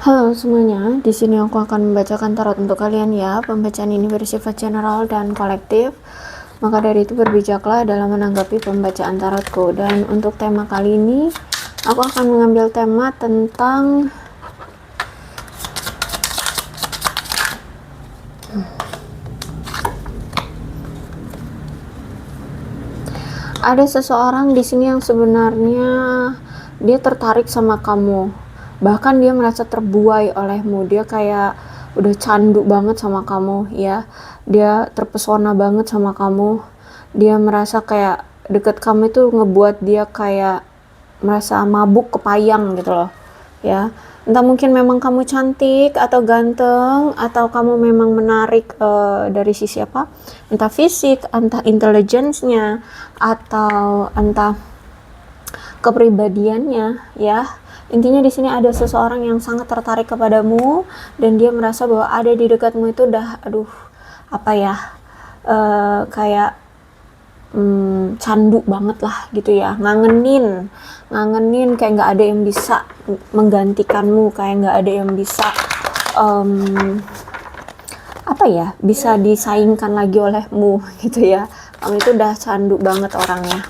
Halo semuanya, di sini aku akan membacakan tarot untuk kalian ya. Pembacaan ini bersifat general dan kolektif. Maka dari itu berbijaklah dalam menanggapi pembacaan tarotku. Dan untuk tema kali ini, aku akan mengambil tema tentang ada seseorang di sini yang sebenarnya dia tertarik sama kamu. Bahkan dia merasa terbuai olehmu. Dia kayak udah candu banget sama kamu ya. Dia terpesona banget sama kamu. Dia merasa kayak deket kamu itu ngebuat dia kayak merasa mabuk kepayang gitu loh ya. Entah mungkin memang kamu cantik atau ganteng, atau kamu memang menarik dari sisi apa, entah fisik, entah intelligence-nya, atau entah kepribadiannya ya. Intinya di sini ada seseorang yang sangat tertarik kepadamu dan dia merasa bahwa ada di dekatmu itu udah apa ya, kayak candu banget lah gitu ya, ngangenin kayak nggak ada yang bisa menggantikanmu, kayak nggak ada yang bisa apa ya, bisa disaingkan lagi olehmu gitu ya. Kamu itu udah candu banget orangnya.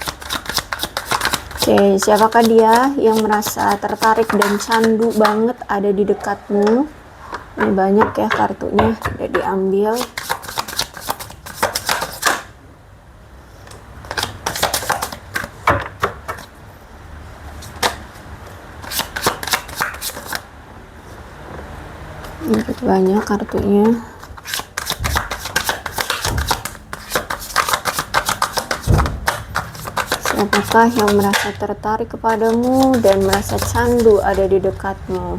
Oke, siapakah dia yang merasa tertarik dan candu banget ada di dekatmu? Ini banyak ya kartunya, udah diambil. Banyak kartunya. Siapakah yang merasa tertarik kepadamu dan merasa candu ada di dekatmu?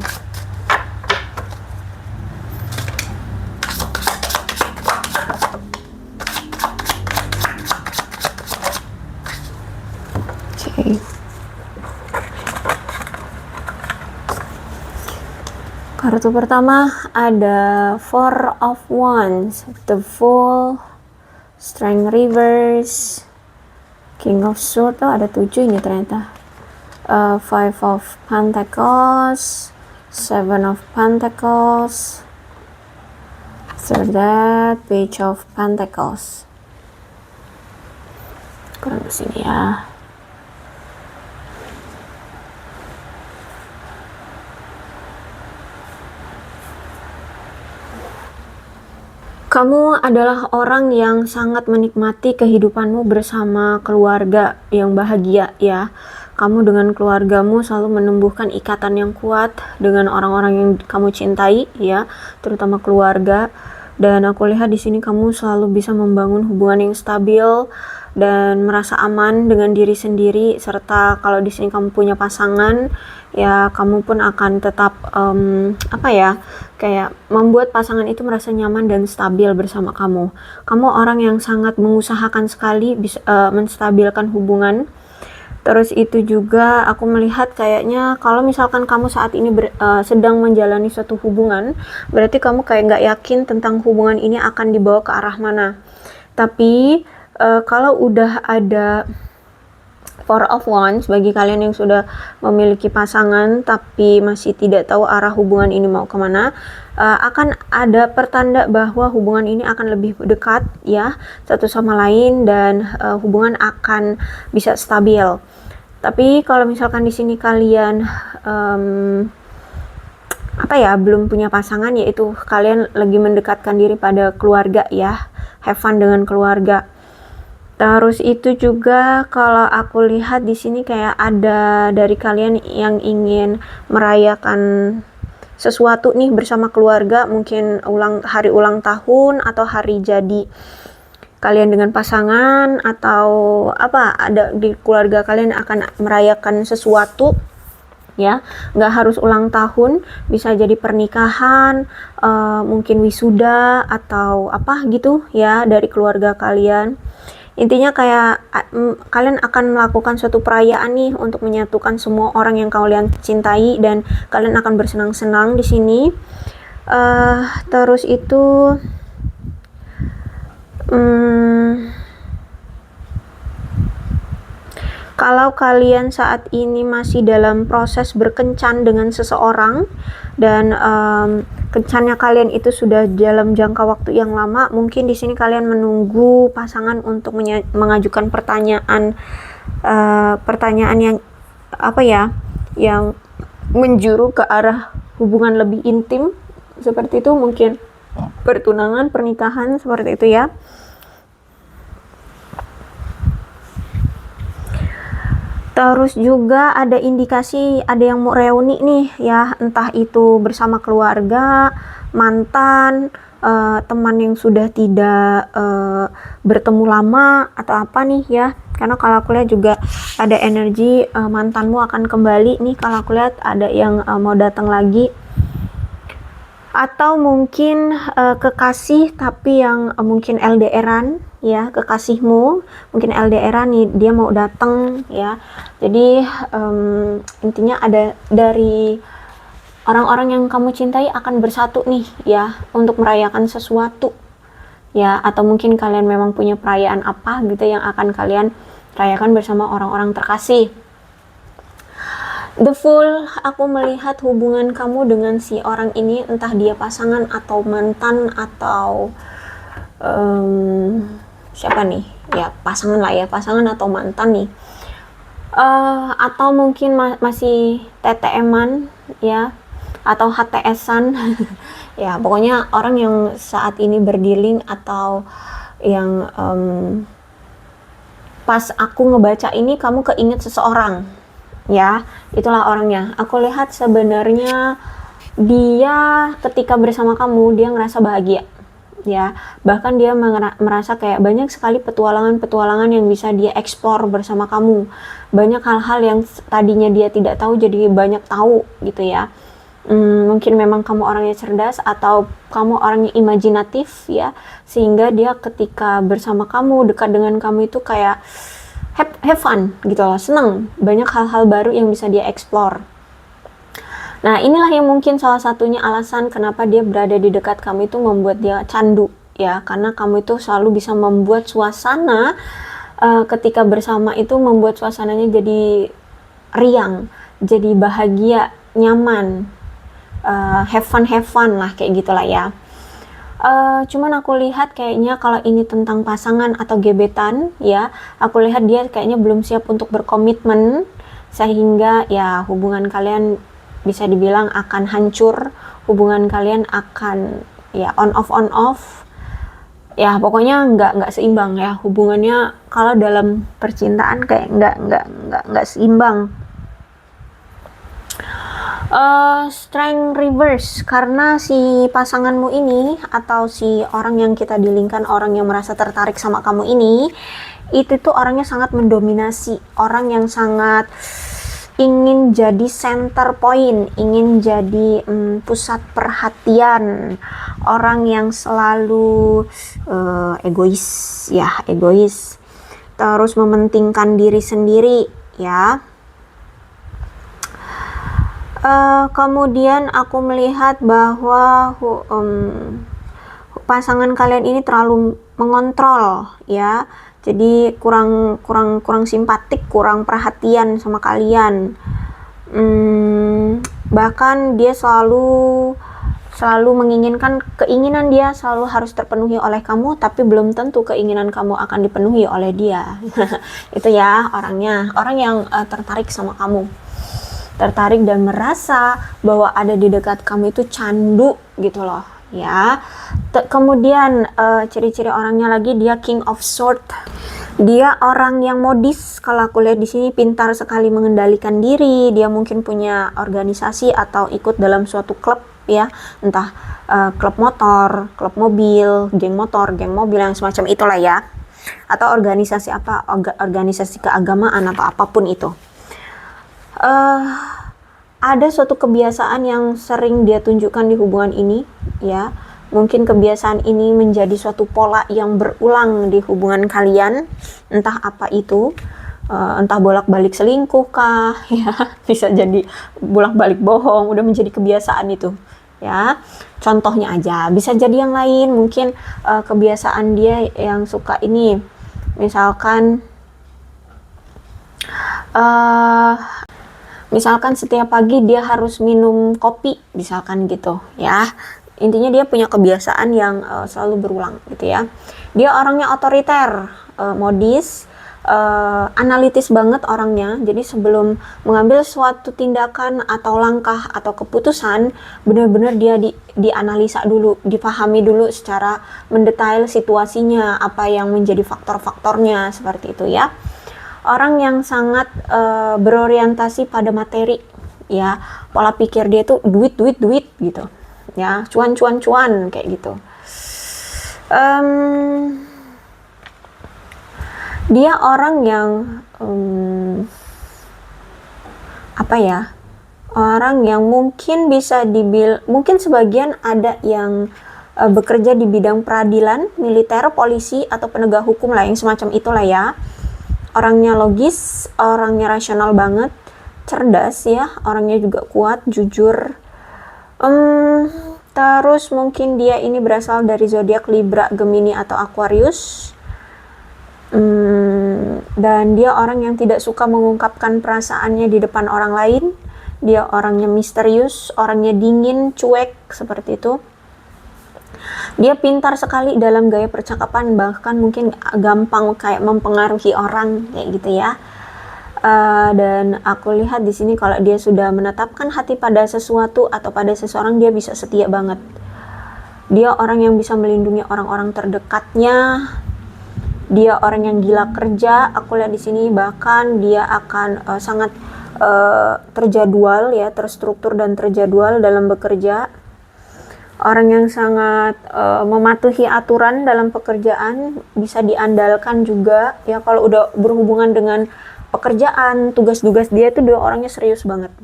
Oke. Kartu pertama ada Four of Wands, The Fool, Strength Reverse, King of Swords. Oh, ada 7 ini ternyata. Five of Pentacles, Seven of Pentacles, after that Page of Pentacles. Kurang kesini ya. Kamu adalah orang yang sangat menikmati kehidupanmu bersama keluarga yang bahagia ya. Kamu dengan keluargamu selalu menumbuhkan ikatan yang kuat dengan orang-orang yang kamu cintai ya, terutama keluarga. Dan aku lihat di sini kamu selalu bisa membangun hubungan yang stabil dan merasa aman dengan diri sendiri, serta kalau di sini kamu punya pasangan ya, kamu pun akan tetap apa ya, kayak membuat pasangan itu merasa nyaman dan stabil bersama kamu. Kamu orang yang sangat mengusahakan sekali bisa menstabilkan hubungan. Terus itu juga aku melihat kayaknya kalau misalkan kamu saat ini sedang menjalani suatu hubungan, berarti kamu kayak nggak yakin tentang hubungan ini akan dibawa ke arah mana. Tapi kalau udah ada Four of Wands, bagi kalian yang sudah memiliki pasangan tapi masih tidak tahu arah hubungan ini mau kemana, akan ada pertanda bahwa hubungan ini akan lebih dekat ya satu sama lain, dan hubungan akan bisa stabil. Tapi kalau misalkan di sini kalian apa ya, belum punya pasangan, yaitu kalian lagi mendekatkan diri pada keluarga ya, have fun dengan keluarga. Terus itu juga kalau aku lihat di sini kayak ada dari kalian yang ingin merayakan sesuatu nih bersama keluarga, mungkin hari ulang tahun atau hari jadi kalian dengan pasangan, atau apa, ada di keluarga kalian akan merayakan sesuatu ya, nggak harus ulang tahun, bisa jadi pernikahan, mungkin wisuda atau apa gitu ya dari keluarga kalian. Intinya kayak kalian akan melakukan suatu perayaan nih untuk menyatukan semua orang yang kalian cintai, dan kalian akan bersenang-senang di sini. Terus itu Kalau kalian saat ini masih dalam proses berkencan dengan seseorang dan kencannya kalian itu sudah dalam jangka waktu yang lama, mungkin di sini kalian menunggu pasangan untuk mengajukan pertanyaan yang yang menjuru ke arah hubungan lebih intim, seperti itu, mungkin pertunangan, pernikahan, seperti itu ya. Terus juga ada indikasi ada yang mau reuni nih ya, entah itu bersama keluarga, mantan, teman yang sudah tidak bertemu lama atau apa nih ya. Karena kalau aku lihat juga ada energi mantanmu akan kembali nih, kalau aku lihat ada yang mau datang lagi. Atau mungkin kekasih tapi yang mungkin LDRan ya, kekasihmu mungkin LDRan nih, dia mau datang ya. Jadi intinya ada dari orang-orang yang kamu cintai akan bersatu nih ya, untuk merayakan sesuatu ya, atau mungkin kalian memang punya perayaan apa gitu yang akan kalian rayakan bersama orang-orang terkasih. The Fool, aku melihat hubungan kamu dengan si orang ini, entah dia pasangan atau mantan atau siapa nih ya, pasangan lah ya, pasangan atau mantan nih, atau mungkin masih TTM-an ya, atau HTS-an ya, pokoknya orang yang saat ini berdealing atau yang pas aku ngebaca ini kamu keinget seseorang ya, itulah orangnya. Aku lihat sebenarnya dia ketika bersama kamu dia ngerasa bahagia ya, bahkan dia merasa kayak banyak sekali petualangan-petualangan yang bisa dia eksplor bersama kamu, banyak hal-hal yang tadinya dia tidak tahu jadi banyak tahu gitu ya. Mungkin memang kamu orangnya cerdas atau kamu orangnya imajinatif ya, sehingga dia ketika bersama kamu, dekat dengan kamu itu kayak have fun gitu loh, seneng, banyak hal-hal baru yang bisa dia explore. Nah inilah yang mungkin salah satunya alasan kenapa dia berada di dekat kamu itu membuat dia candu ya, karena kamu itu selalu bisa membuat suasana ketika bersama itu, membuat suasananya jadi riang, jadi bahagia, nyaman, have fun lah kayak gitulah ya. Cuman aku lihat kayaknya kalau ini tentang pasangan atau gebetan ya, aku lihat dia kayaknya belum siap untuk berkomitmen, sehingga ya hubungan kalian bisa dibilang akan hancur, hubungan kalian akan ya on off ya, pokoknya nggak seimbang ya hubungannya. Kalau dalam percintaan kayak nggak seimbang. Strength reverse, karena si pasanganmu ini atau si orang yang kita dealingkan, orang yang merasa tertarik sama kamu ini, itu tuh orangnya sangat mendominasi, orang yang sangat ingin jadi center point, ingin jadi pusat perhatian, orang yang selalu egois ya, terus mementingkan diri sendiri ya. Kemudian aku melihat bahwa pasangan kalian ini terlalu mengontrol ya, jadi kurang simpatik, kurang perhatian sama kalian. Bahkan dia selalu menginginkan, keinginan dia selalu harus terpenuhi oleh kamu, tapi belum tentu keinginan kamu akan dipenuhi oleh dia. Itu ya orangnya, orang yang tertarik sama kamu, tertarik dan merasa bahwa ada di dekat kamu itu candu gitu loh ya. Kemudian ciri-ciri orangnya lagi, dia King of Swords, dia orang yang modis. Kalau aku lihat di sini pintar sekali mengendalikan diri, dia mungkin punya organisasi atau ikut dalam suatu klub ya, entah klub motor, klub mobil, geng motor, geng mobil, yang semacam itulah ya, atau organisasi apa, organisasi keagamaan atau apapun itu. Ada suatu kebiasaan yang sering dia tunjukkan di hubungan ini ya, mungkin kebiasaan ini menjadi suatu pola yang berulang di hubungan kalian, entah apa itu, entah bolak-balik selingkuh kah ya, bisa jadi bolak-balik bohong, udah menjadi kebiasaan itu ya. Contohnya aja, bisa jadi yang lain, mungkin kebiasaan dia yang suka ini, misalkan eh misalkan setiap pagi dia harus minum kopi, misalkan gitu ya. Intinya dia punya kebiasaan yang selalu berulang gitu ya. Dia orangnya otoriter, modis, analitis banget orangnya. Jadi sebelum mengambil suatu tindakan atau langkah atau keputusan, benar-benar dia dianalisa dulu, dipahami dulu secara mendetail situasinya, apa yang menjadi faktor-faktornya, seperti itu ya. Orang yang sangat berorientasi pada materi ya, pola pikir dia tuh duit duit duit gitu ya, cuan cuan cuan kayak gitu. Dia orang yang apa ya, orang yang mungkin bisa mungkin sebagian ada yang bekerja di bidang peradilan, militer, polisi atau penegak hukum lah, yang semacam itulah ya. Orangnya logis, orangnya rasional banget, cerdas ya, orangnya juga kuat, jujur. Terus mungkin dia ini berasal dari zodiak Libra, Gemini atau Aquarius. Dan dia orang yang tidak suka mengungkapkan perasaannya di depan orang lain. Dia orangnya misterius, orangnya dingin, cuek, seperti itu. Dia pintar sekali dalam gaya percakapan, bahkan mungkin gampang kayak mempengaruhi orang kayak gitu ya. Dan aku lihat di sini kalau dia sudah menetapkan hati pada sesuatu atau pada seseorang, dia bisa setia banget. Dia orang yang bisa melindungi orang-orang terdekatnya. Dia orang yang gila kerja. Aku lihat di sini bahkan dia akan sangat terjadwal ya, terstruktur dan terjadwal dalam bekerja. Orang yang sangat mematuhi aturan dalam pekerjaan, bisa diandalkan juga ya. Kalau udah berhubungan dengan pekerjaan, tugas-tugas dia tuh, dia orangnya serius banget.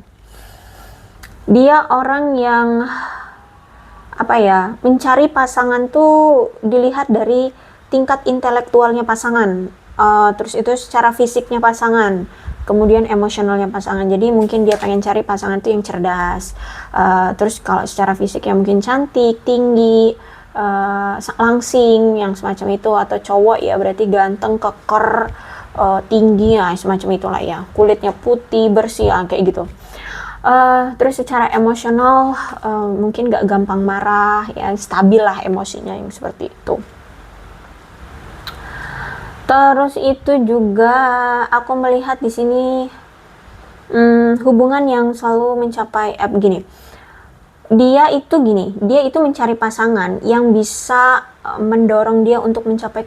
Dia orang yang apa ya, mencari pasangan tuh dilihat dari tingkat intelektualnya pasangan, terus itu secara fisiknya pasangan, kemudian emosionalnya pasangan. Jadi mungkin dia pengen cari pasangan tuh yang cerdas, terus kalau secara fisik ya mungkin cantik, tinggi, langsing, yang semacam itu. Atau cowok ya berarti ganteng, keker, tinggi ya, semacam itulah ya, kulitnya putih, bersih ya, kayak gitu. Terus secara emosional mungkin gak gampang marah ya, stabil lah emosinya, yang seperti itu. Terus itu juga aku melihat di sini hubungan yang selalu mencapai gini. Dia itu mencari pasangan yang bisa mendorong dia untuk mencapai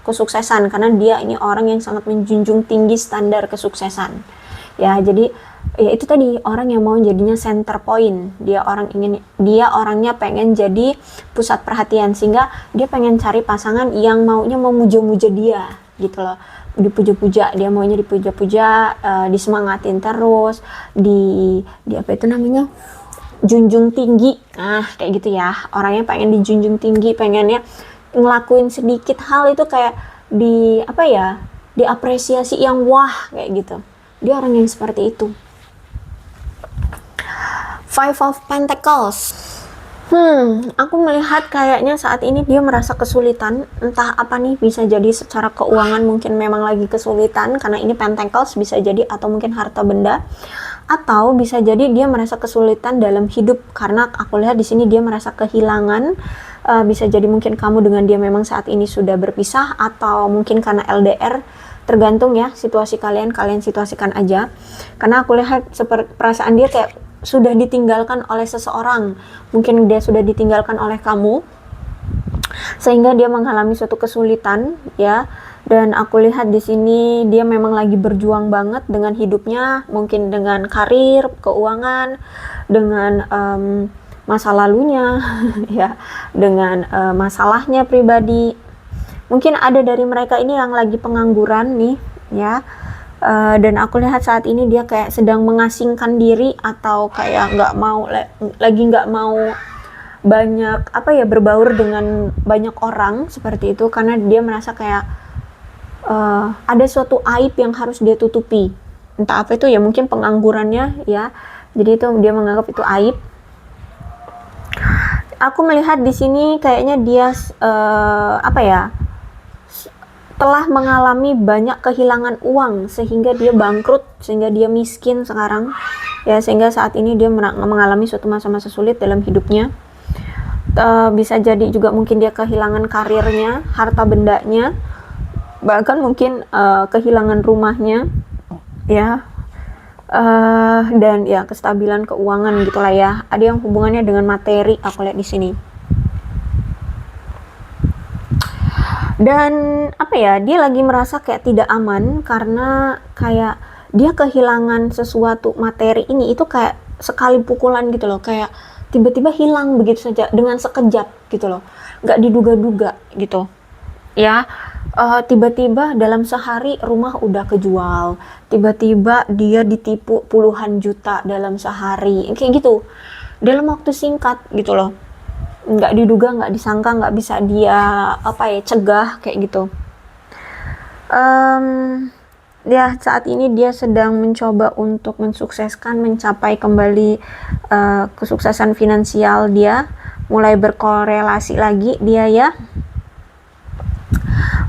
kesuksesan, karena dia ini orang yang sangat menjunjung tinggi standar kesuksesan. Ya, jadi ya itu tadi, orang yang mau jadinya center point. Dia orangnya pengen jadi pusat perhatian, sehingga dia pengen cari pasangan yang maunya memuja-muja dia gitu loh. Dipuja-puja, dia maunya dipuja-puja, disemangatin terus, di apa itu namanya, junjung tinggi. Nah kayak gitu ya, orangnya pengen dijunjung tinggi, pengennya ngelakuin sedikit hal itu kayak diapresiasi yang wah kayak gitu. Dia orang yang seperti itu. Five of Pentacles. Aku melihat kayaknya saat ini dia merasa kesulitan. Entah apa nih, bisa jadi secara keuangan mungkin memang lagi kesulitan, karena ini Pentacles, bisa jadi, atau mungkin harta benda, atau bisa jadi dia merasa kesulitan dalam hidup, karena aku lihat di sini dia merasa kehilangan. Bisa jadi mungkin kamu dengan dia memang saat ini sudah berpisah, atau mungkin karena LDR, tergantung ya situasi kalian situasikan aja. Karena aku lihat seperti perasaan dia kayak sudah ditinggalkan oleh seseorang, mungkin dia sudah ditinggalkan oleh kamu, sehingga dia mengalami suatu kesulitan ya. Dan aku lihat di sini dia memang lagi berjuang banget dengan hidupnya, mungkin dengan karir, keuangan, dengan masa lalunya ya, dengan masalahnya pribadi. Mungkin ada dari mereka ini yang lagi pengangguran nih ya. Dan aku lihat saat ini dia kayak sedang mengasingkan diri, atau kayak nggak mau banyak berbaur dengan banyak orang seperti itu, karena dia merasa kayak ada suatu aib yang harus dia tutupi. Entah apa itu ya, mungkin penganggurannya ya, jadi itu dia menganggap itu aib. Aku melihat di sini kayaknya dia telah mengalami banyak kehilangan uang sehingga dia bangkrut, sehingga dia miskin sekarang ya, sehingga saat ini dia mengalami suatu masa-masa sulit dalam hidupnya. Bisa jadi juga mungkin dia kehilangan karirnya, harta bendanya, bahkan mungkin kehilangan rumahnya ya, dan ya kestabilan keuangan gitulah ya. Ada yang hubungannya dengan materi aku lihat di sini. Dan apa ya, dia lagi merasa kayak tidak aman karena kayak dia kehilangan sesuatu materi ini itu kayak sekali pukulan gitu loh, kayak tiba-tiba hilang begitu saja dengan sekejap gitu loh, nggak diduga-duga gitu ya. Tiba-tiba dalam sehari rumah udah kejual, tiba-tiba dia ditipu puluhan juta dalam sehari kayak gitu dalam waktu singkat gitu loh, nggak diduga, nggak disangka, nggak bisa dia cegah kayak gitu. Ya saat ini dia sedang mencoba untuk mensukseskan, mencapai kembali kesuksesan finansial dia, mulai berkorelasi lagi dia ya,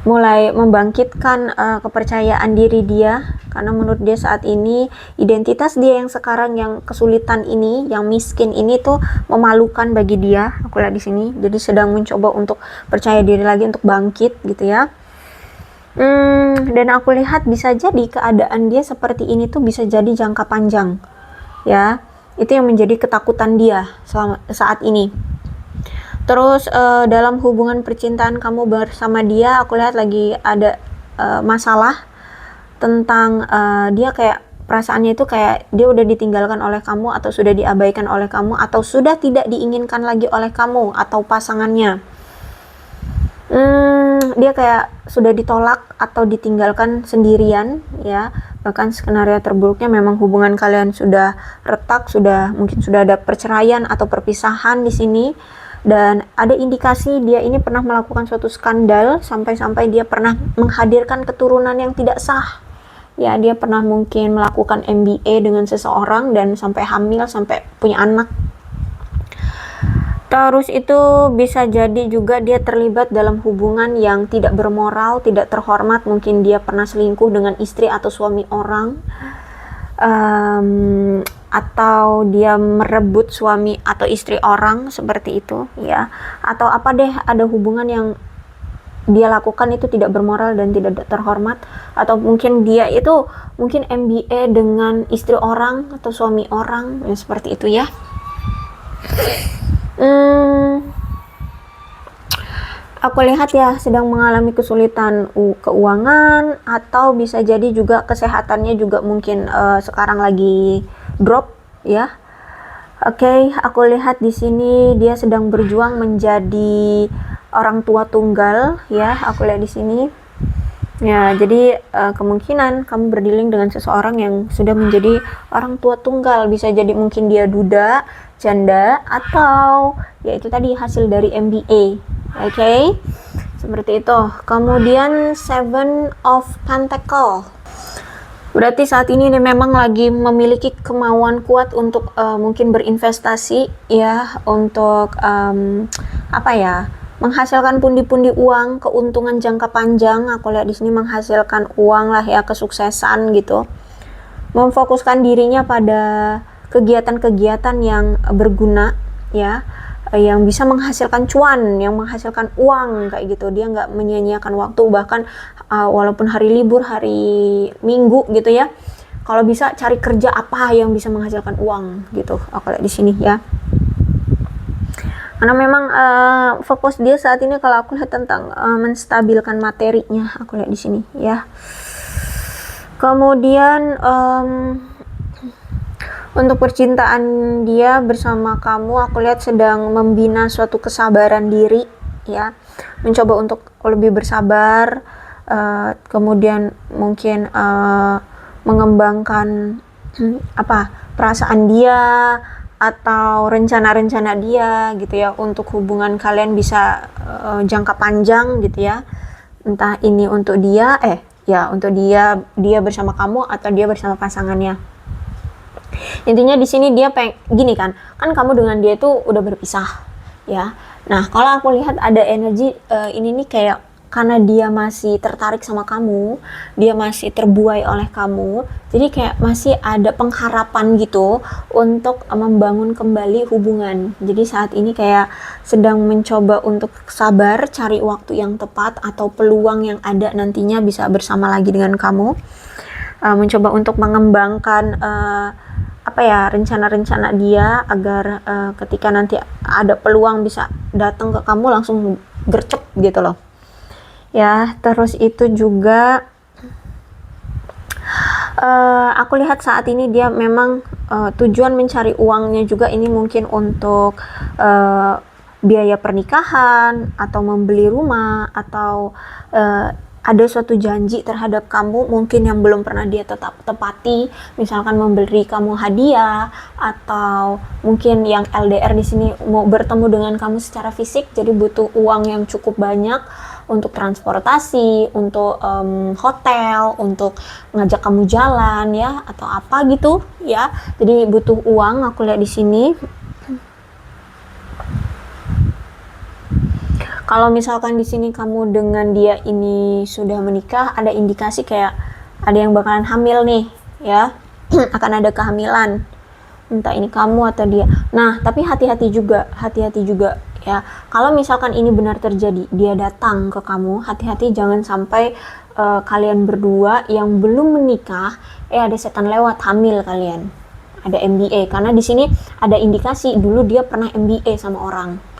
mulai membangkitkan kepercayaan diri dia, karena menurut dia saat ini identitas dia yang sekarang yang kesulitan ini, yang miskin ini tuh memalukan bagi dia. Aku lihat di sini, jadi sedang mencoba untuk percaya diri lagi, untuk bangkit gitu ya. Dan aku lihat bisa jadi keadaan dia seperti ini tuh bisa jadi jangka panjang ya. Itu yang menjadi ketakutan dia saat ini. Terus dalam hubungan percintaan kamu bersama dia, aku lihat lagi ada masalah tentang dia kayak perasaannya itu kayak dia udah ditinggalkan oleh kamu, atau sudah diabaikan oleh kamu, atau sudah tidak diinginkan lagi oleh kamu atau pasangannya. Dia kayak sudah ditolak atau ditinggalkan sendirian ya. Bahkan skenario terburuknya memang hubungan kalian sudah retak, mungkin sudah ada perceraian atau perpisahan di sini. Dan ada indikasi dia ini pernah melakukan suatu skandal sampai-sampai dia pernah menghadirkan keturunan yang tidak sah ya. Dia pernah mungkin melakukan MBA dengan seseorang dan sampai hamil, sampai punya anak. Terus itu bisa jadi juga dia terlibat dalam hubungan yang tidak bermoral, tidak terhormat. Mungkin dia pernah selingkuh dengan istri atau suami orang, atau dia merebut suami atau istri orang, seperti itu ya. Atau apa deh, ada hubungan yang dia lakukan itu tidak bermoral dan tidak terhormat. Atau mungkin dia itu mungkin MBA dengan istri orang atau suami orang ya, seperti itu ya. Aku lihat ya sedang mengalami kesulitan keuangan, atau bisa jadi juga kesehatannya juga mungkin sekarang lagi drop ya. Oke, aku lihat di sini dia sedang berjuang menjadi orang tua tunggal ya. Aku lihat di sini ya, jadi kemungkinan kamu berdealing dengan seseorang yang sudah menjadi orang tua tunggal. Bisa jadi mungkin dia duda, janda, atau ya itu tadi hasil dari MBA. Oke, seperti itu. Kemudian Seven of Pentacle, berarti saat ini dia memang lagi memiliki kemauan kuat untuk mungkin berinvestasi ya, untuk menghasilkan pundi-pundi uang, keuntungan jangka panjang. Aku lihat di sini menghasilkan uang lah ya, kesuksesan gitu. Memfokuskan dirinya pada kegiatan-kegiatan yang berguna ya, yang bisa menghasilkan cuan, yang menghasilkan uang kayak gitu. Dia nggak menyia-nyiakan waktu, bahkan walaupun hari libur, hari Minggu gitu ya, kalau bisa cari kerja apa yang bisa menghasilkan uang gitu. Aku lihat di sini ya. Karena memang fokus dia saat ini kalau aku lihat tentang menstabilkan materinya. Aku lihat di sini ya. Kemudian untuk percintaan dia bersama kamu, aku lihat sedang membina suatu kesabaran diri ya, mencoba untuk lebih bersabar, kemudian mungkin mengembangkan perasaan dia atau rencana-rencana dia gitu ya, untuk hubungan kalian bisa jangka panjang gitu ya. Entah ini untuk dia untuk dia bersama kamu atau dia bersama pasangannya. Intinya di sini dia gini kan kamu dengan dia itu udah berpisah ya. Nah kalau aku lihat ada energi ini nih kayak karena dia masih tertarik sama kamu, dia masih terbuai oleh kamu, jadi kayak masih ada pengharapan gitu untuk membangun kembali hubungan. Jadi saat ini kayak sedang mencoba untuk sabar, cari waktu yang tepat atau peluang yang ada nantinya bisa bersama lagi dengan kamu. Mencoba untuk mengembangkan apa ya, rencana-rencana dia agar ketika nanti ada peluang bisa datang ke kamu langsung gercep gitu loh. Ya, terus itu juga aku lihat saat ini dia memang tujuan mencari uangnya juga ini mungkin untuk biaya pernikahan atau membeli rumah atau ada suatu janji terhadap kamu mungkin yang belum pernah dia tepati, misalkan memberi kamu hadiah atau mungkin yang LDR di sini mau bertemu dengan kamu secara fisik, jadi butuh uang yang cukup banyak untuk transportasi, untuk hotel, untuk ngajak kamu jalan ya atau apa gitu ya. Jadi butuh uang, aku lihat di sini. Kalau misalkan di sini kamu dengan dia ini sudah menikah, ada indikasi kayak ada yang bakalan hamil nih ya. Akan ada kehamilan. Entah ini kamu atau dia. Nah, tapi hati-hati juga ya. Kalau misalkan ini benar terjadi, dia datang ke kamu, hati-hati jangan sampai kalian berdua yang belum menikah ada setan lewat, hamil kalian. Ada MBA, karena di sini ada indikasi dulu dia pernah MBA sama orang.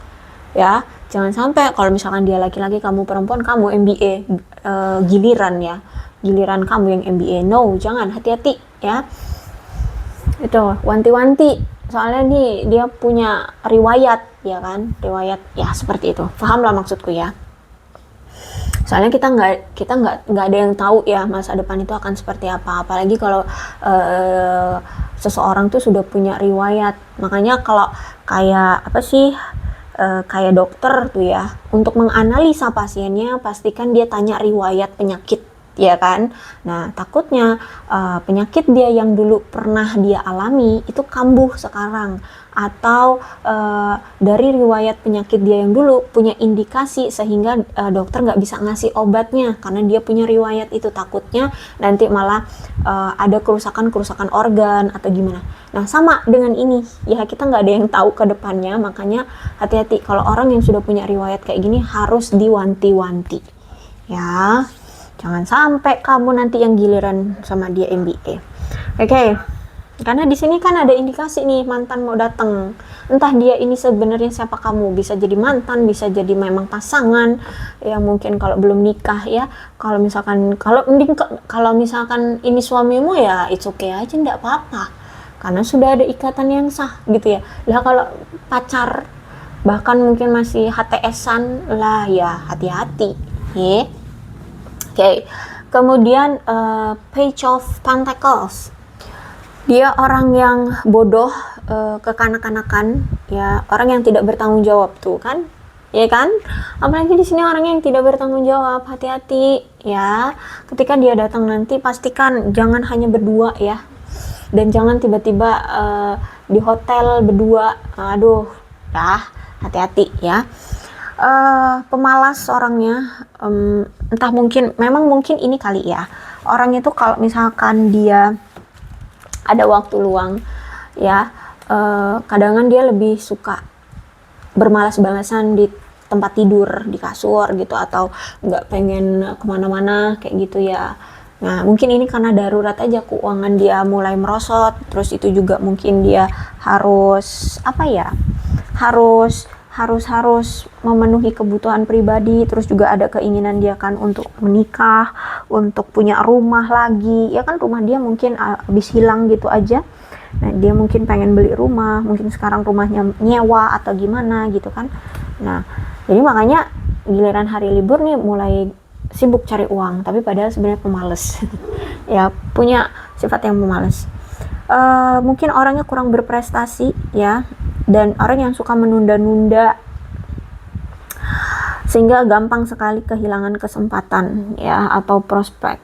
Ya, jangan sampai kalau misalkan dia laki-laki, kamu perempuan, kamu MBA giliran ya. Giliran kamu yang MBA. No, jangan, hati-hati ya. Itu wanti-wanti, soalnya nih dia punya riwayat ya kan, riwayat ya seperti itu, paham lah maksudku ya. Soalnya kita nggak ada yang tahu ya masa depan itu akan seperti apa, apalagi kalau seseorang tuh sudah punya riwayat. Makanya kalau kayak apa sih, kayak dokter tuh ya, untuk menganalisa pasiennya pastikan dia tanya riwayat penyakit ya kan. Nah, takutnya penyakit dia yang dulu pernah dia alami itu kambuh sekarang, atau dari riwayat penyakit dia yang dulu punya indikasi sehingga dokter nggak bisa ngasih obatnya karena dia punya riwayat itu. Takutnya nanti malah ada kerusakan organ atau gimana. Nah, sama dengan ini ya, kita nggak ada yang tahu ke depannya, makanya hati-hati kalau orang yang sudah punya riwayat kayak gini harus diwanti-wanti ya. Jangan sampai kamu nanti yang giliran sama dia MBA. Oke. Karena di sini kan ada indikasi nih mantan mau datang. Entah dia ini sebenarnya siapa kamu, bisa jadi mantan, bisa jadi memang pasangan. Ya mungkin kalau belum nikah ya. Kalau misalkan ini suamimu ya it's okay aja, enggak apa-apa. Karena sudah ada ikatan yang sah gitu ya. Lah kalau pacar bahkan mungkin masih HTS-an lah ya, hati-hati. Ya. Oke. Kemudian Page of Pentacles. Dia orang yang bodoh, kekanak-kanakan, ya, orang yang tidak bertanggung jawab tuh kan, ya kan? Apalagi di sini orang yang tidak bertanggung jawab, hati-hati ya. Ketika dia datang nanti pastikan jangan hanya berdua ya, dan jangan tiba-tiba di hotel berdua. Aduh, dah hati-hati ya. Pemalas orangnya, entah mungkin ini kali ya. Orang itu kalau misalkan dia ada waktu luang ya, kadang-kadang dia lebih suka bermalas-malasan di tempat tidur, di kasur gitu, atau nggak pengen kemana-mana kayak gitu ya. Nah, mungkin ini karena darurat aja, keuangan dia mulai merosot, terus itu juga mungkin dia harus harus memenuhi kebutuhan pribadi, terus juga ada keinginan dia kan untuk menikah, untuk punya rumah lagi, ya kan, rumah dia mungkin habis hilang gitu aja. Nah, dia mungkin pengen beli rumah, mungkin sekarang rumahnya nyewa atau gimana gitu kan. Nah, jadi makanya giliran hari libur nih mulai sibuk cari uang, tapi padahal sebenarnya pemalas. Ya, punya sifat yang pemalas. Mungkin orangnya kurang berprestasi ya, dan orang yang suka menunda-nunda sehingga gampang sekali kehilangan kesempatan ya, atau prospek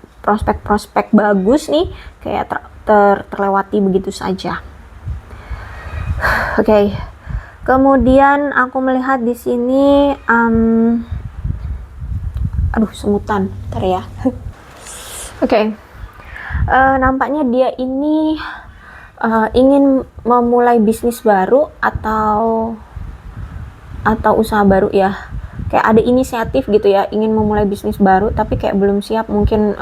bagus nih kayak terlewati begitu saja. Oke. Kemudian aku melihat di sini Aduh, semutan. Bentar ya. Oke. Nampaknya dia ini ingin memulai bisnis baru atau usaha baru ya. Kayak ada inisiatif gitu ya, ingin memulai bisnis baru tapi kayak belum siap, mungkin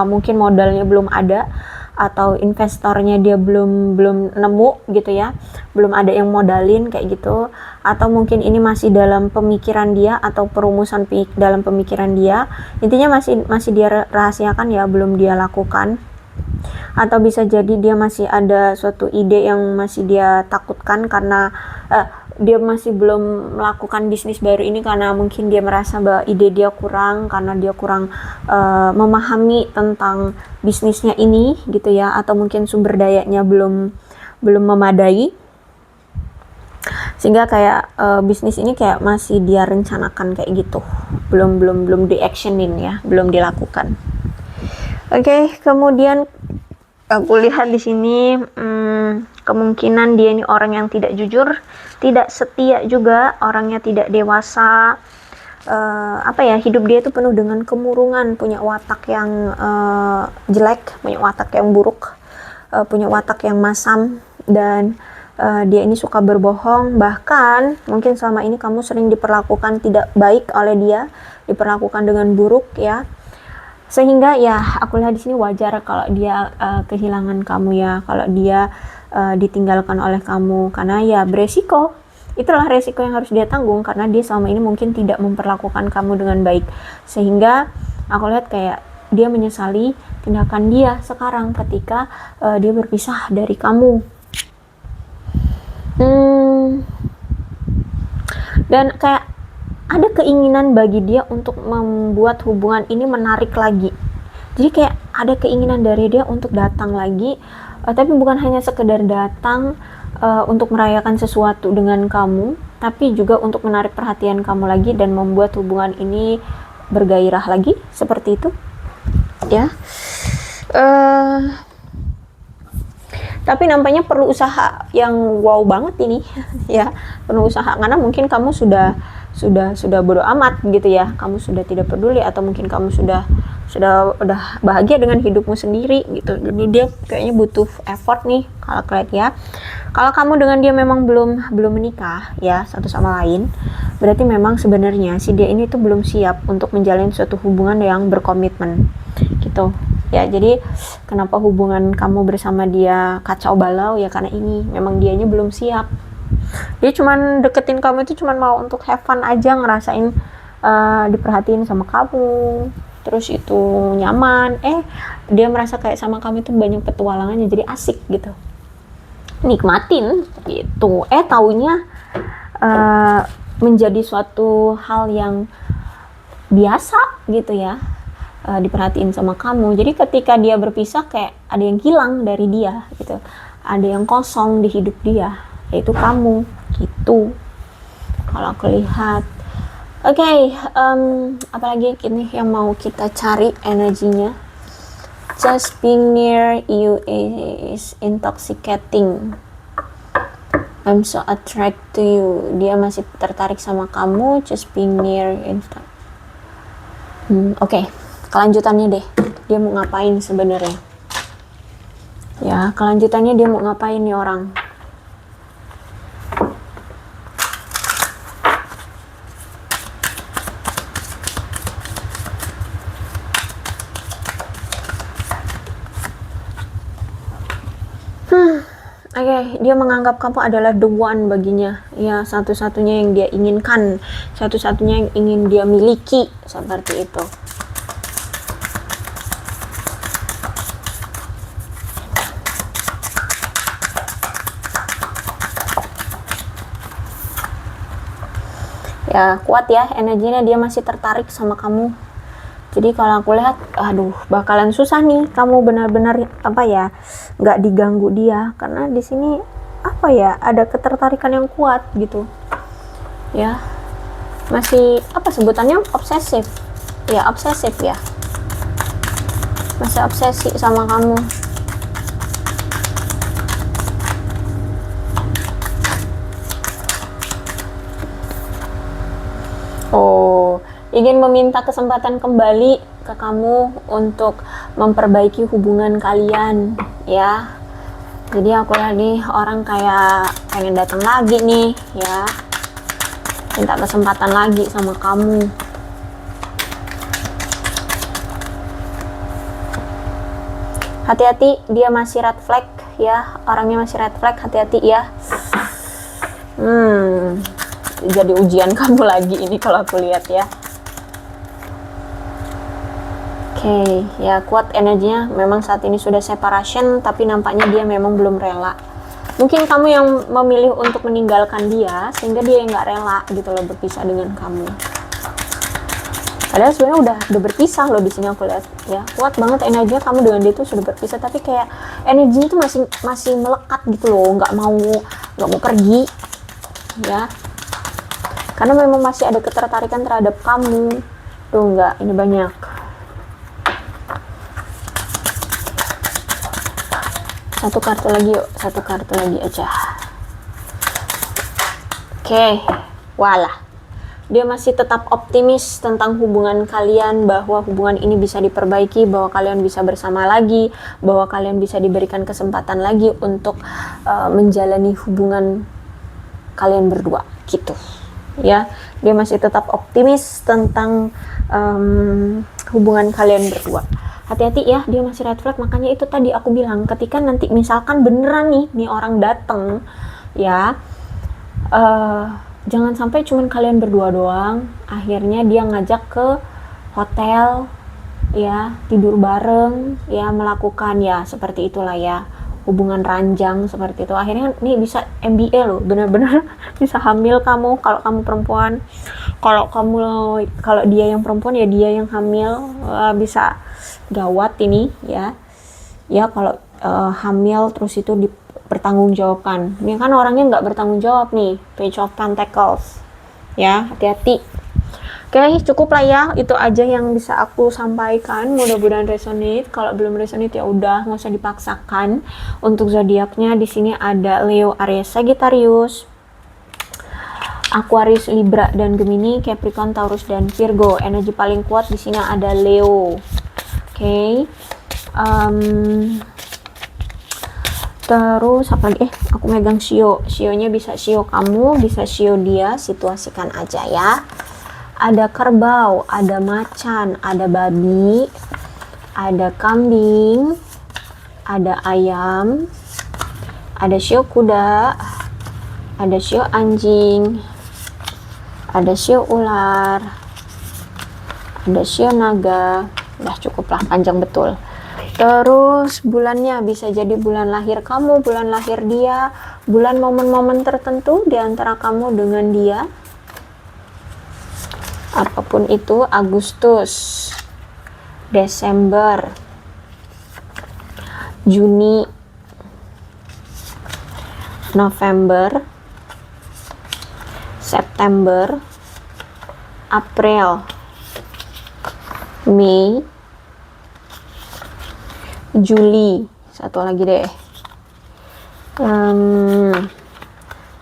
mungkin modalnya belum ada atau investornya dia belum nemu gitu ya, belum ada yang modalin kayak gitu, atau mungkin ini masih dalam pemikiran dia atau perumusan dalam pemikiran dia, intinya masih dia rahasiakan ya, belum dia lakukan. Atau bisa jadi dia masih ada suatu ide yang masih dia takutkan karena dia masih belum melakukan bisnis baru ini karena mungkin dia merasa bahwa ide dia kurang, karena dia kurang memahami tentang bisnisnya ini gitu ya, atau mungkin sumber dayanya belum memadai, sehingga kayak bisnis ini kayak masih dia rencanakan kayak gitu, belum di actionin ya, belum dilakukan. Oke, kemudian aku lihat di sini kemungkinan dia ini orang yang tidak jujur, tidak setia juga, orangnya tidak dewasa. Hidup dia itu penuh dengan kemurungan, punya watak yang jelek, punya watak yang buruk, punya watak yang masam, dan dia ini suka berbohong. Bahkan mungkin selama ini kamu sering diperlakukan tidak baik oleh dia, diperlakukan dengan buruk ya. Sehingga ya aku lihat di sini wajar kalau dia kehilangan kamu ya, kalau dia ditinggalkan oleh kamu, karena ya beresiko. Itulah resiko yang harus dia tanggung karena dia selama ini mungkin tidak memperlakukan kamu dengan baik. Sehingga aku lihat kayak dia menyesali tindakan dia sekarang ketika dia berpisah dari kamu. Dan kayak ada keinginan bagi dia untuk membuat hubungan ini menarik lagi. Jadi kayak ada keinginan dari dia untuk datang lagi, tapi bukan hanya sekedar datang untuk merayakan sesuatu dengan kamu, tapi juga untuk menarik perhatian kamu lagi dan membuat hubungan ini bergairah lagi, seperti itu ya. Tapi nampaknya perlu usaha yang wow banget ini ya, perlu usaha karena mungkin kamu sudah bodo amat gitu ya, kamu sudah tidak peduli, atau mungkin kamu sudah bahagia dengan hidupmu sendiri gitu. Jadi dia kayaknya butuh effort nih kalau kalian ya. Kalau kamu dengan dia memang belum menikah ya satu sama lain, berarti memang sebenarnya si dia ini tuh belum siap untuk menjalin suatu hubungan yang berkomitmen gitu ya. Jadi kenapa hubungan kamu bersama dia kacau balau ya, karena ini memang dianya belum siap. Dia cuman deketin kamu itu cuman mau untuk have fun aja, ngerasain diperhatiin sama kamu, terus itu nyaman. Dia merasa kayak sama kamu itu banyak petualangannya, jadi asik gitu, nikmatin gitu. Taunya menjadi suatu hal yang biasa gitu ya, diperhatiin sama kamu. Jadi ketika dia berpisah kayak ada yang hilang dari dia gitu, ada yang kosong di hidup dia, yaitu kamu gitu kalau aku lihat. Oke, apalagi ini yang mau kita cari energinya. Just being near you is intoxicating. I'm so attracted to you. Dia masih tertarik sama kamu. Just being near. Oke, kelanjutannya deh. Dia mau ngapain sebenarnya? Ya, kelanjutannya dia mau ngapain nih orang? Oke, dia menganggap kamu adalah the one baginya, ya satu-satunya yang dia inginkan, satu-satunya yang ingin dia miliki, seperti itu. Ya kuat ya energinya, dia masih tertarik sama kamu. Jadi kalau aku lihat, aduh bakalan susah nih kamu benar-benar nggak diganggu dia, karena di sini ada ketertarikan yang kuat gitu ya. Masih sebutannya obsesif ya, masih obsesi sama kamu. ingin meminta kesempatan kembali ke kamu untuk memperbaiki hubungan kalian ya. Jadi aku lihat nih orang kayak pengen datang lagi nih ya, minta kesempatan lagi sama kamu. Hati-hati, dia masih red flag ya, orangnya masih red flag, hati-hati ya. Jadi ujian kamu lagi ini kalau aku lihat ya. Oke, ya kuat energinya, memang saat ini sudah separation, tapi nampaknya dia memang belum rela. Mungkin kamu yang memilih untuk meninggalkan dia, sehingga dia yang nggak rela gitu loh berpisah dengan kamu. Padahal sebenarnya udah berpisah loh di sini aku lihat ya. Kuat banget energinya, kamu dengan dia itu sudah berpisah, tapi kayak energinya itu masih melekat gitu loh, nggak mau pergi ya. Karena memang masih ada ketertarikan terhadap kamu. Tuh nggak, ini banyak. Satu kartu lagi yuk, satu kartu lagi aja. Oke, walah. Dia masih tetap optimis tentang hubungan kalian, bahwa hubungan ini bisa diperbaiki, bahwa kalian bisa bersama lagi, bahwa kalian bisa diberikan kesempatan lagi untuk menjalani hubungan kalian berdua, gitu. Ya, dia masih tetap optimis tentang hubungan kalian berdua. Hati-hati ya, dia masih red flag. Makanya itu tadi aku bilang, ketika nanti misalkan beneran nih orang dateng ya, jangan sampai cuman kalian berdua doang, akhirnya dia ngajak ke hotel ya, tidur bareng ya, melakukan ya seperti itulah ya, hubungan ranjang seperti itu. Akhirnya nih bisa MBA loh, bener-bener bisa hamil kamu kalau kamu perempuan. Kalau dia yang perempuan ya dia yang hamil, bisa gawat ini ya. Ya kalau hamil terus itu dipertanggungjawabkan. Ini kan orangnya nggak bertanggung jawab nih, Page of Pentacles. Ya, hati-hati. Oke, cukup lah ya. Itu aja yang bisa aku sampaikan. Mudah-mudahan resonate. Kalau belum resonate ya udah, nggak usah dipaksakan. Untuk zodiaknya di sini ada Leo, Aries, Sagittarius, Aquarius, Libra dan Gemini, Capricorn, Taurus dan Virgo. Energi paling kuat di sini ada Leo. Oke. Terus apa lagi? Aku megang Shio. Shio-nya bisa Shio kamu, bisa Shio dia, situasikan aja ya. Ada kerbau, ada macan, ada babi, ada kambing, ada ayam, ada Shio kuda, ada Shio anjing, ada Shio ular, ada Shio naga. Udah cukup lah, panjang betul. Terus bulannya bisa jadi bulan lahir kamu, bulan lahir dia, bulan momen-momen tertentu di antara kamu dengan dia. Apapun itu, Agustus, Desember, Juni, November, September, April, Mei, Juli, satu lagi deh,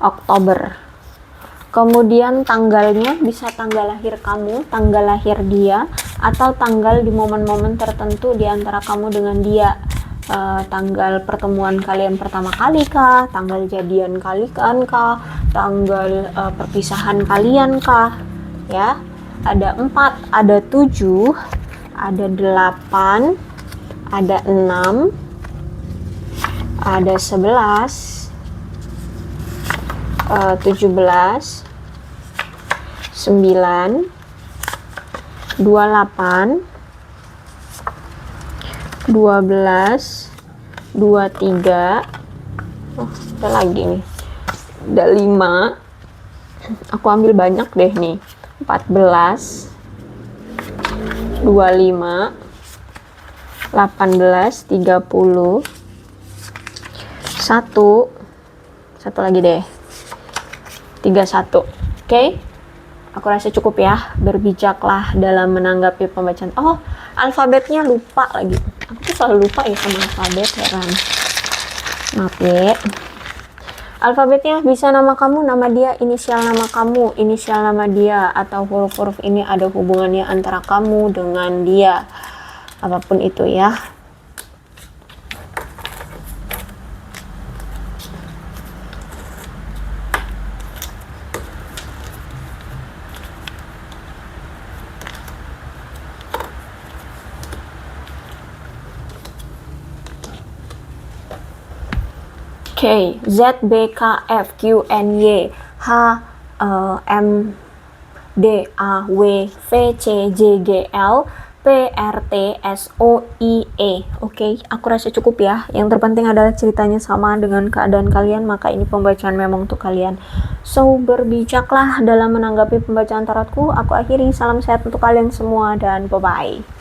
Oktober. Kemudian tanggalnya bisa tanggal lahir kamu, tanggal lahir dia, atau tanggal di momen-momen tertentu di antara kamu dengan dia. Tanggal pertemuan kalian pertama kali kah, tanggal jadian kalian kah, tanggal perpisahan kalian kah, ya. Ada 4, ada 7, ada 8, ada 6, ada 11, 17, 9, 28, 12, 23, ada lagi nih, ada 5, aku ambil banyak deh nih, 14, 25, 18, 30, 1 lagi deh, 31. Oke? Aku rasa cukup ya, berbijaklah dalam menanggapi pembacaan. Oh, alfabetnya lupa lagi. Aku tuh selalu lupa ya sama alfabet, heran. Maaf ya. Alfabetnya bisa nama kamu, nama dia, inisial nama kamu, inisial nama dia, atau huruf-huruf ini ada hubungannya antara kamu dengan dia. Apapun itu ya. K, Z, B, K, F, Q, N, Y, H, M, D, A, W, V, C, J, G, L, P, R, T, S, O, I, E. Oke, aku rasa cukup ya. Yang terpenting adalah ceritanya sama dengan keadaan kalian, maka ini pembacaan memang untuk kalian. So, berbijaklah dalam menanggapi pembacaan tarotku. Aku akhiri, salam sehat untuk kalian semua dan bye-bye.